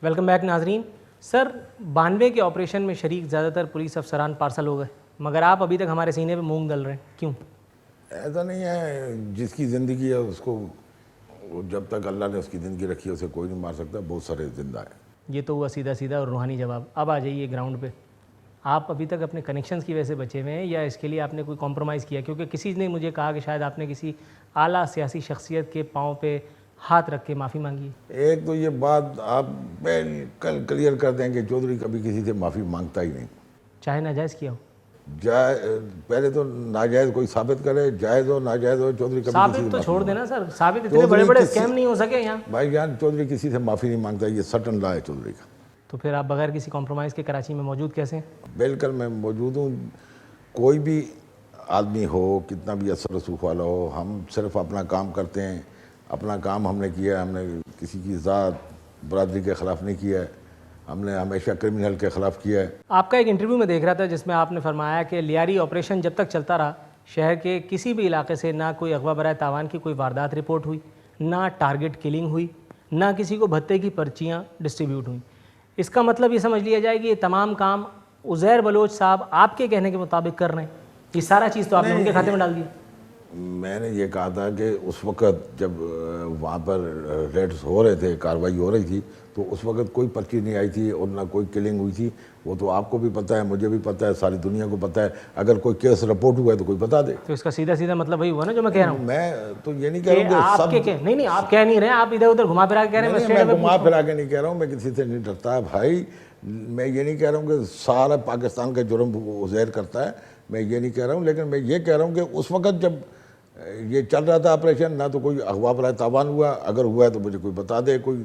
Welcome back ناظرین. سر 92 کے operation میں شریک زیادہ تر پولیس افسران پارسل ہو گئے, مگر آپ ابھی تک ہمارے سینے پہ مونگ ڈل رہے ہیں, کیوں؟ ایسا نہیں ہے, جس کی زندگی ہے اس کو جب تک اللہ نے اس کی زندگی رکھی ہے اسے کوئی نہیں مار سکتا. بہت سارے زندہ ہیں. یہ تو ہوا سیدھا سیدھا اور روحانی جواب. اب آ جائیے گراؤنڈ پہ. آپ ابھی تک اپنے کنیکشنز کی وجہ سے بچے ہوئے ہیں یا اس کے لیے آپ نے کوئی کمپرومائز کیا؟ کیونکہ کسی نے مجھے کہا کہ شاید آپ نے کسی اعلیٰ سیاسی شخصیت کے پاؤں پہ ہاتھ رکھ کے معافی مانگی ہے. ایک تو یہ بات آپ بالکل کلیئر کر دیں کہ چودھری کبھی کسی سے معافی مانگتا ہی نہیں, چاہے ناجائز کیا ہو. پہلے تو ناجائز کوئی ثابت کرے, جائز ہو ناجائز ہو, چودھری کبھی کسی ثابت سے تو معافی چھوڑ نہیں دینا سر, ثابت اتنے بڑے بڑے اسکیم نہیں ہو سکے یہاں. بھائی جان, چودھری کسی سے معافی نہیں مانگتا, یہ سٹن لا ہے چودھری کا. تو پھر آپ بغیر کسی کمپرومائز کے کراچی میں موجود کیسے ہیں؟ بالکل میں موجود ہوں. کوئی بھی آدمی ہو, کتنا بھی اثر رسوخ والا ہو, ہم صرف اپنا کام کرتے ہیں. اپنا کام ہم نے کیا ہے, ہم نے کسی کی ذات برادری کے خلاف نہیں کیا ہے, ہم نے ہمیشہ کرمنل کے خلاف کیا ہے. آپ کا ایک انٹرویو میں دیکھ رہا تھا جس میں آپ نے فرمایا کہ لیاری آپریشن جب تک چلتا رہا شہر کے کسی بھی علاقے سے نہ کوئی اغوا برائے تاوان کی کوئی واردات رپورٹ ہوئی, نہ ٹارگٹ کلنگ ہوئی, نہ کسی کو بھتے کی پرچیاں ڈسٹریبیوٹ ہوئیں. اس کا مطلب یہ سمجھ لیا جائے کہ یہ تمام کام عزیر بلوچ صاحب آپ کے کہنے کے مطابق کر رہے ہیں. یہ سارا چیز تو آپ نے ان کے کھاتے میں ڈال دیا. میں نے یہ کہا تھا کہ اس وقت جب وہاں پر ریڈز ہو رہے تھے, کارروائی ہو رہی تھی, تو اس وقت کوئی پرچی نہیں آئی تھی اور نہ کوئی کلنگ ہوئی تھی. وہ تو آپ کو بھی پتہ ہے, مجھے بھی پتہ ہے, ساری دنیا کو پتہ ہے. اگر کوئی کیس رپورٹ ہوا ہے تو کوئی بتا دے. تو اس کا سیدھا سیدھا مطلب وہی ہوا نا جو میں کہہ رہا ہوں. میں تو یہ نہیں کہہ رہا ہوں کہ سب نہیں آپ کہہ نہیں رہے, آپ ادھر ادھر گھما پھرا کے کہہ رہے ہیں. میں گھما پھرا کے نہیں کہہ رہا ہوں, میں کسی سے نہیں ڈرتا بھائی. میں یہ نہیں کہہ رہا ہوں کہ سارا پاکستان کا جرم عزیر کرتا ہے, میں یہ نہیں کہہ رہا ہوں. لیکن میں یہ کہہ رہا ہوں کہ اس وقت جب یہ چل رہا تھا آپریشن, نہ تو کوئی اغوا برائے تاوان ہوا, اگر ہوا ہے تو مجھے کوئی بتا دے. کوئی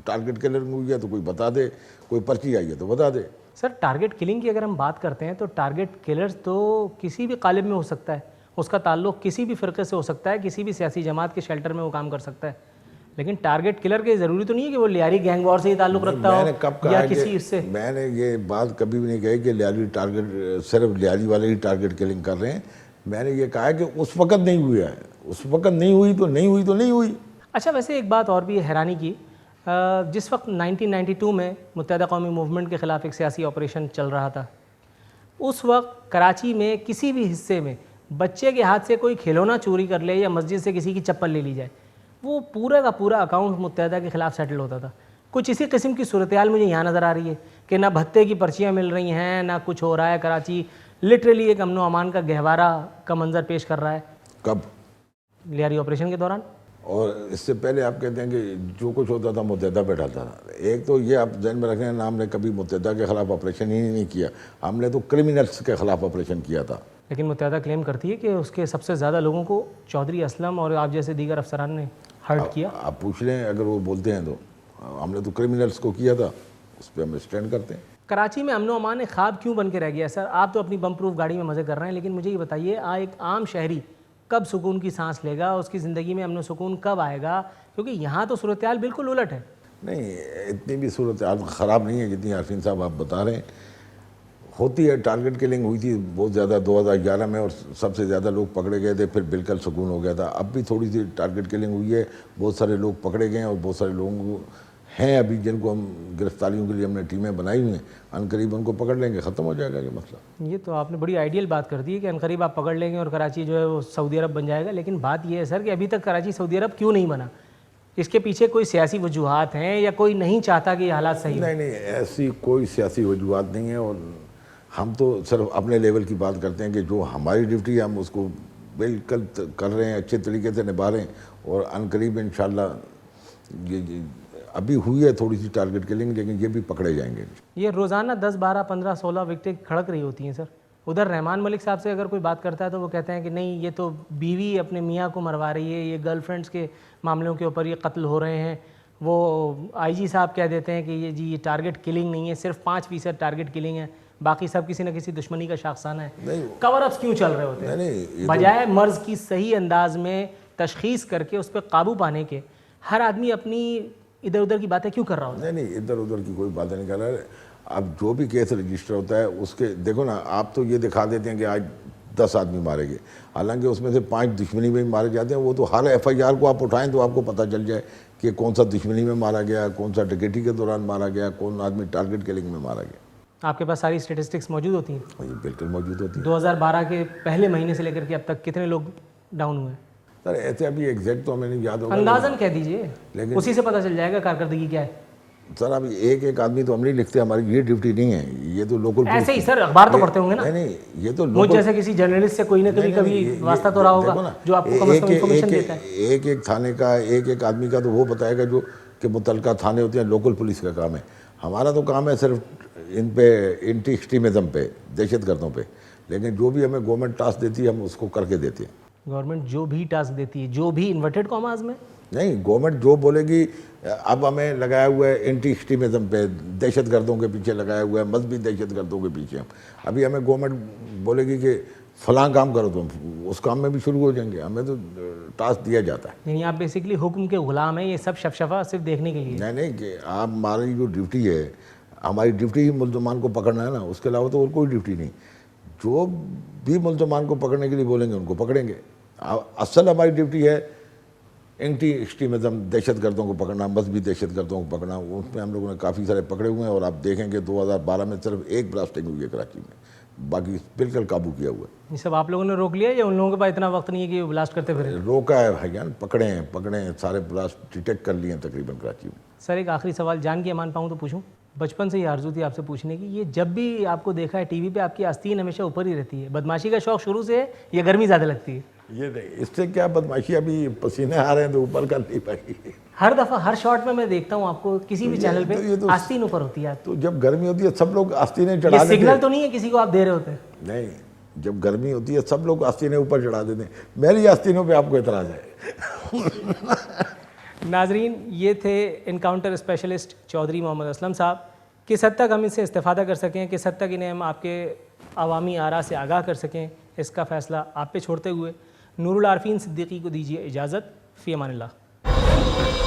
ٹارگٹ کلنگ ہوئی ہے تو کوئی بتا دے, کوئی پرچی آئی ہے تو بتا دے. سر ٹارگٹ کلنگ کی اگر ہم بات کرتے ہیں تو ٹارگٹ کلرز تو کسی بھی قالب میں ہو سکتا ہے, اس کا تعلق کسی بھی فرقے سے ہو سکتا ہے, کسی بھی سیاسی جماعت کے شیلٹر میں وہ کام کر سکتا ہے. لیکن ٹارگٹ کلر کے ضروری تو نہیں ہے کہ وہ لیاری گینگ وار سے ہی تعلق رکھتا ہو یا کسی اس سے. میں نے یہ بات کبھی بھی نہیں کہی کہ لیاری ٹارگٹ صرف لیاری والے ہی ٹارگٹ کلنگ کر رہے ہیں. میں نے یہ کہا ہے کہ اس وقت نہیں ہوا ہے, اس وقت نہیں ہوئی تو نہیں ہوئی تو نہیں ہوئی. اچھا ویسے ایک بات اور بھی حیرانی کی, جس وقت 1992 میں متحدہ قومی موومنٹ کے خلاف ایک سیاسی آپریشن چل رہا تھا, اس وقت کراچی میں کسی بھی حصے میں بچے کے ہاتھ سے کوئی کھلونا چوری کر لے یا مسجد سے کسی کی چپل لے لی جائے, وہ پورا کا پورا اکاؤنٹ متحدہ کے خلاف سیٹل ہوتا تھا. کچھ اسی قسم کی صورتحال مجھے یہاں نظر آ رہی ہے کہ نہ بھتے کی پرچیاں مل رہی ہیں, نہ کچھ ہو رہا ہے. کراچی لٹرلی ایک امن و امان کا گہوارہ کا منظر پیش کر رہا ہے. کب؟ لیاری آپریشن کے دوران. اور اس سے پہلے آپ کہتے ہیں کہ جو کچھ ہوتا تھا متحدہ بیٹھا تھا. ایک تو یہ آپ ذہن میں رکھیں, ہم نے کبھی متحدہ کے خلاف آپریشن ہی نہیں کیا, ہم نے تو کرمنلز کے خلاف آپریشن کیا تھا. لیکن متحدہ کلیم کرتی ہے کہ اس کے سب سے زیادہ لوگوں کو چودھری اسلم اور آپ جیسے دیگر افسران نے ہرٹ کیا. آپ پوچھ لیں اگر وہ بولتے ہیں تو. ہم نے تو کرمنلز کو کیا تھا, اس پہ ہم اسٹینڈ کرتے ہیں. کراچی میں امن و امان ایک خواب کیوں بن کے رہ گیا سر؟ آپ تو اپنی بم پروف گاڑی میں مزے کر رہے ہیں, لیکن مجھے یہ بتائیے ایک عام شہری کب سکون کی سانس لے گا, اس کی زندگی میں امن و سکون کب آئے گا؟ کیونکہ یہاں تو صورتحال بالکل الٹ ہے. نہیں, اتنی بھی صورتحال خراب نہیں ہے جتنی عارفین صاحب آپ بتا رہے ہیں. ہوتی ہے, ٹارگٹ کلنگ ہوئی تھی بہت زیادہ 2011 میں, اور سب سے زیادہ لوگ پکڑے گئے تھے, پھر بالکل سکون ہو گیا تھا. اب بھی تھوڑی سی ٹارگٹ کلنگ ہوئی ہے, بہت سارے لوگ پکڑے گئے ہیں, اور بہت سارے لوگ ہیں ابھی جن کو ہم گرفتاریوں کے لیے ہم نے ٹیمیں بنائی ہوئی ہیں. عنقریب ان کو پکڑ لیں گے, ختم ہو جائے گا یہ مسئلہ. یہ تو آپ نے بڑی آئیڈیل بات کر دی ہے کہ عنقریب آپ پکڑ لیں گے اور کراچی جو ہے وہ سعودی عرب بن جائے گا. لیکن بات یہ ہے سر کہ ابھی تک کراچی سعودی عرب کیوں نہیں بنا؟ اس کے پیچھے کوئی سیاسی وجوہات ہیں یا کوئی نہیں چاہتا کہ یہ حالات صحیح ہیں؟ نہیں, ایسی کوئی سیاسی وجوہات نہیں ہے. اور ہم تو صرف اپنے لیول کی بات کرتے ہیں کہ جو ہماری ڈیوٹی ہے ہم اس کو بالکل کر رہے ہیں, اچھے طریقے سے نبھا رہے ہیں. اور عنقریب انشاءاللہ یہ ابھی ہوئی ہے تھوڑی سی ٹارگٹ کلنگ, لیکن یہ بھی پکڑے جائیں گے. یہ روزانہ 10, 12, 15, 16 وکٹیں کھڑک رہی ہوتی ہیں سر. ادھر رحمان ملک صاحب سے اگر کوئی بات کرتا ہے تو وہ کہتے ہیں کہ نہیں, یہ تو بیوی اپنے میاں کو مروا رہی ہے, یہ گرل فرینڈس کے معاملوں کے اوپر یہ قتل ہو رہے ہیں. وہ آئی جی صاحب کہہ دیتے ہیں کہ یہ ٹارگٹ کلنگ نہیں ہے, صرف 5% ٹارگٹ کلنگ ہے, باقی سب کسی نہ کسی دشمنی کا شاخسانہ ہے. کور اپس کیوں چل رہے ہوتے ہیں بجائے مرض کی صحیح انداز میں تشخیص کر کے اس پہ قابو پانے کے؟ ہر آدمی اپنی ادھر ادھر کی باتیں کیوں کر رہا ہوتا ہے؟ نہیں, ادھر ادھر کی کوئی باتیں نہیں کر رہا ہے. اب جو بھی کیس رجسٹر ہوتا ہے اس کے دیکھو نا, آپ تو یہ دکھا دیتے ہیں کہ آج 10 آدمی مارے گئے، حالانکہ اس میں سے 5 دشمنی میں مارے جاتے ہیں. وہ تو ہر FIR کو آپ اٹھائیں تو آپ کو پتہ چل جائے کہ کون سا دشمنی میں مارا گیا، کون سا ڈکیتی کے دوران مارا گیا، کون آدمی ٹارگٹ کلنگ میں مارا گیا. آپ کے پاس ساری اسٹیٹسٹکس موجود ہوتی ہیں؟ یہ بالکل موجود ہوتی ہے. 2012 کے پہلے مہینے سے لے کر کے اب تک کتنے لوگ ڈاؤن ہوئے ہیں؟ سر ایسے ابھی ایگزیکٹ تو ہمیں نہیں یاد ہوگا، اندازاً کہہ دیجئے، لیکن اسی سے پتہ چل جائے گا کارکردگی کیا ہے. سر ابھی ایک آدمی تو ہم نہیں لکھتے، ہماری یہ ڈیوٹی نہیں ہے. یہ تو لوکل ایسے ہی سر اخبار تو پڑھتے ہوں گے نا. نہیں یہ تو مجھ جیسے کسی جرنلسٹ سے کوئی نہ کبھی واسطہ تو رہا ہوگا جو آپ کو کم از کم انفارمیشن دیتا ہے. ایک تھانے کا ایک آدمی کا تو وہ بتائے گا جو کہ متعلقہ تھانے ہوتے ہیں، لوکل پولیس کا کام ہے. ہمارا تو کام ہے صرف ان پہ اینٹی ایکسٹریمزم پہ، دہشت گردوں پہ. لیکن جو بھی ہمیں گورنمنٹ ٹاسک دیتی ہے ہم اس کو کر کے دیتے ہیں. گورنمنٹ جو بھی ٹاسک دیتی ہے، جو بھی انورٹڈ کاماز میں نہیں، گورنمنٹ جو بولے گی، اب ہمیں لگایا ہوا ہے اینٹی ایکسٹریمزم پہ، دہشت گردوں کے پیچھے لگایا ہوا ہے، مذہبی دہشت گردوں کے پیچھے. ابھی ہمیں گورنمنٹ بولے گی کہ فلاں کام کرو تم، اس کام میں بھی شروع ہو جائیں گے. ہمیں تو ٹاسک دیا جاتا ہے. یعنی آپ بیسیکلی حکم کے غلام ہیں، یہ سب شفشفا صرف دیکھنے کے لیے. نہیں کہ آپ ہماری جو ڈیوٹی ہے، ہماری ڈیوٹی ہی ملزمان کو پکڑنا ہے نا، اس کے علاوہ تو اور کوئی ڈیوٹی نہیں. جو بھی ملزمان کو پکڑنے کے لیے بولیں گے ان کو پکڑیں گے. اصل ہماری ڈیوٹی ہے اینٹی ایکسٹریمزم، دہشت گردوں کو پکڑنا، مذہبی دہشت گردوں کو پکڑنا. اس میں ہم لوگوں نے کافی سارے پکڑے ہوئے ہیں، اور آپ دیکھیں کہ 2012 میں صرف ایک بلاسٹنگ ہوئی ہے کراچی میں، باقی بالکل قابو کیا ہوا ہے. یہ سب آپ لوگوں نے روک لیا یا ان لوگوں کے پاس اتنا وقت نہیں ہے کہ وہ بلاسٹ کرتے پھرے؟ روکا ہے بھائیان، پکڑے ہیں سارے بلاسٹ ڈیٹیکٹ کر لیے ہیں تقریباً کراچی میں. سر ایک آخری سوال جان کے امان پاؤں تو پوچھوں. بچپن سے یہ آرزو تھی آپ سے پوچھنے کی، یہ جب بھی آپ کو دیکھا ہے ٹی وی پہ آپ کی آستین ہمیشہ اوپر ہی رہتی ہے. بدماشی کا شوق شروع سے ہے یا گرمی زیادہ لگتی ہے؟ یہ نہیں، اس سے کیا بدماشی، ابھی پسینے آ رہے ہیں تو اوپر کر نہیں پائی. ہر دفعہ ہر شاٹ میں دیکھتا ہوں آپ کو کسی بھی چینل پہ آستین اوپر ہوتی ہے. تو جب گرمی ہوتی ہے سب لوگ آستینیں چڑھا یہ دیتے ہیں. سگنل تو نہیں ہے کسی کو آپ دے رہے ہوتے ہیں؟ نہیں، جب گرمی ہوتی ہے سب لوگ آستینیں اوپر چڑھا دیتے ہیں. میری آستینوں پہ آپ کو اعتراض ہے؟ ناظرین، یہ تھے انکاؤنٹر اسپیشلسٹ چودھری محمد اسلم صاحب. کس حد تک ہم اس سے استفادہ کر سکیں، کس حد تک انہیں ہم آپ کے عوامی آراء سے آگاہ کر سکیں، اس کا فیصلہ آپ پہ چھوڑتے ہوئے نور العارفین صدیقی کو دیجیے اجازت. فی امان اللہ.